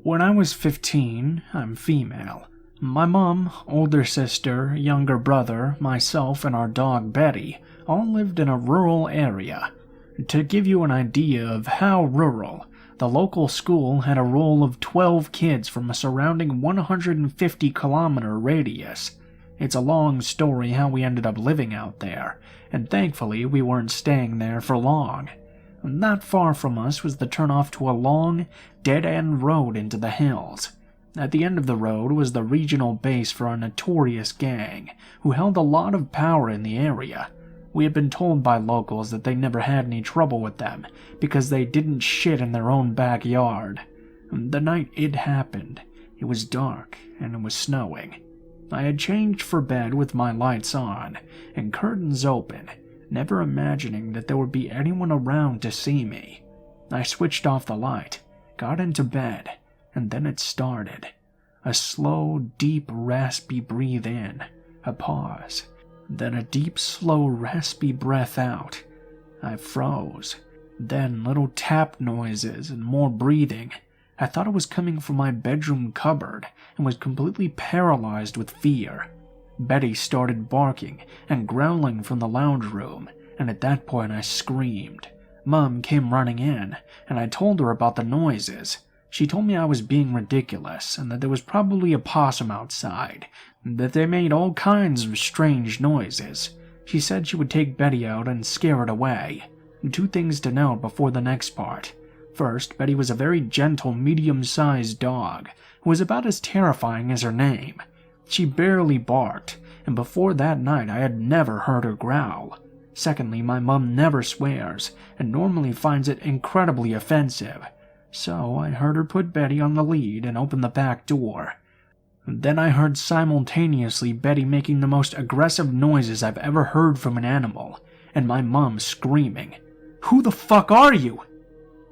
When I was 15, I'm female. My mom, older sister, younger brother, myself, and our dog Betty all lived in a rural area. To give you an idea of how rural, the local school had a roll of 12 kids from a surrounding 150-kilometer radius. It's a long story how we ended up living out there, and thankfully we weren't staying there for long. Not far from us was the turnoff to a long, dead-end road into the hills. At the end of the road was the regional base for a notorious gang, who held a lot of power in the area. We had been told by locals that they never had any trouble with them, because they didn't shit in their own backyard. The night it happened, it was dark and it was snowing. I had changed for bed with my lights on and curtains open, never imagining that there would be anyone around to see me. I switched off the light, got into bed, and then it started. A slow, deep, raspy breathe in, a pause, then a deep, slow, raspy breath out. I froze. Then little tap noises and more breathing. I thought it was coming from my bedroom cupboard and was completely paralyzed with fear. Betty started barking and growling from the lounge room, and at that point I screamed. Mom came running in, and I told her about the noises. She told me I was being ridiculous, and that there was probably a possum outside, that they made all kinds of strange noises. She said she would take Betty out and scare it away. 2 things to note before the next part. First, Betty was a very gentle, medium-sized dog, who was about as terrifying as her name. She barely barked, and before that night I had never heard her growl. Secondly, my mom never swears, and normally finds it incredibly offensive. So I heard her put Betty on the lead and open the back door. Then I heard simultaneously Betty making the most aggressive noises I've ever heard from an animal, and my mom screaming, "Who the fuck are you?"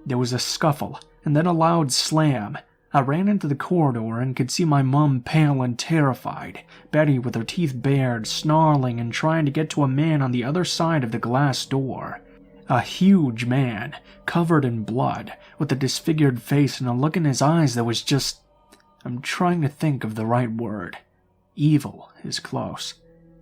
There was a scuffle, and then a loud slam. I ran into the corridor and could see my mom pale and terrified, Betty with her teeth bared, snarling and trying to get to a man on the other side of the glass door. A huge man, covered in blood, with a disfigured face and a look in his eyes that was just... I'm trying to think of the right word. Evil is close.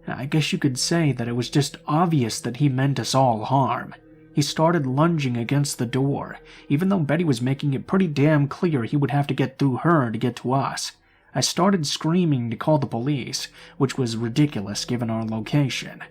I guess you could say that it was just obvious that he meant us all harm. He started lunging against the door, even though Betty was making it pretty damn clear he would have to get through her to get to us. I started screaming to call the police, which was ridiculous given our location.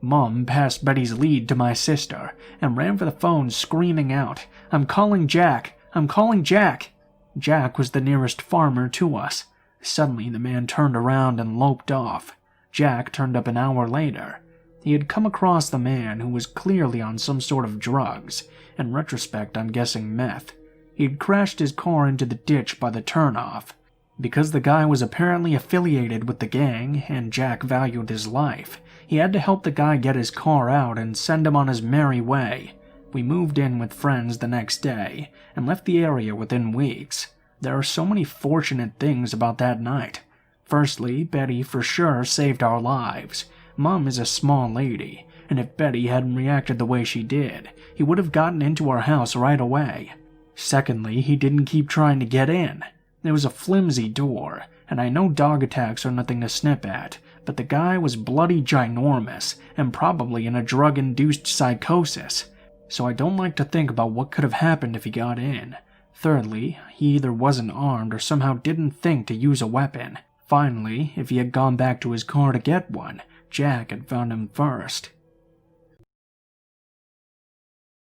Mom passed Betty's lead to my sister and ran for the phone screaming out, "I'm calling Jack! I'm calling Jack!" Jack was the nearest farmer to us. Suddenly the man turned around and loped off. Jack turned up an hour later. He had come across the man who was clearly on some sort of drugs. In retrospect, I'm guessing meth. He had crashed his car into the ditch by the turnoff. Because the guy was apparently affiliated with the gang and Jack valued his life, he had to help the guy get his car out and send him on his merry way. We moved in with friends the next day and left the area within weeks. There are so many fortunate things about that night. Firstly, Betty for sure saved our lives. Mom is a small lady, and if Betty hadn't reacted the way she did, he would have gotten into our house right away. Secondly, he didn't keep trying to get in. There was a flimsy door, and I know dog attacks are nothing to snip at, but the guy was bloody ginormous and probably in a drug-induced psychosis, so I don't like to think about what could have happened if he got in. Thirdly, he either wasn't armed or somehow didn't think to use a weapon. Finally, if he had gone back to his car to get one, Jack had found him first.